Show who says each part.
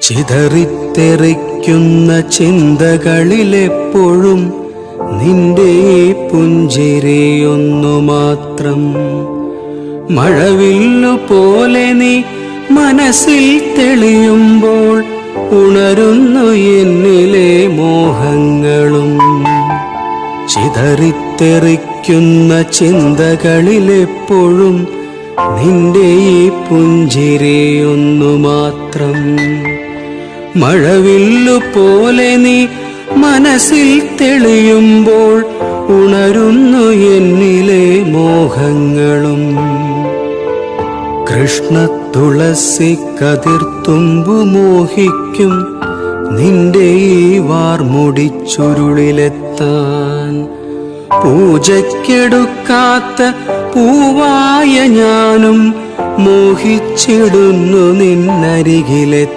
Speaker 1: ചിതറിത്തെറിക്കുന്ന ചിന്തകളിലെപ്പോഴും നിന്റെ പുഞ്ചിരിയൊന്നു മാത്രം. മഴവില്ലു പോലെ നീ മനസ്സിൽ തെളിയുമ്പോൾ ഉണരുന്നു എന്നിലെ മോഹങ്ങളും. ചിതറിത്തെറിക്കുന്ന ചിന്തകളിലെപ്പോഴും നിന്റെ പുഞ്ചിരിയൊന്നു മാത്രം. മഴവില്ലു പോലെ നീ മനസ്സിൽ തെളിയുമ്പോൾ ഉണരുന്നു എന്നിലെ മോഹങ്ങളും. കൃഷ്ണ തുളസി കതിർത്തുമ്പു മോഹിക്കും നിന്റെ ഈ വാർമുടിച്ചുരുളിലെത്താൻ. പൂജയ്ക്കെടുക്കാത്ത പൂവായ ഞാനും മോഹിച്ചിടുന്നു നിന്നരികിലെ.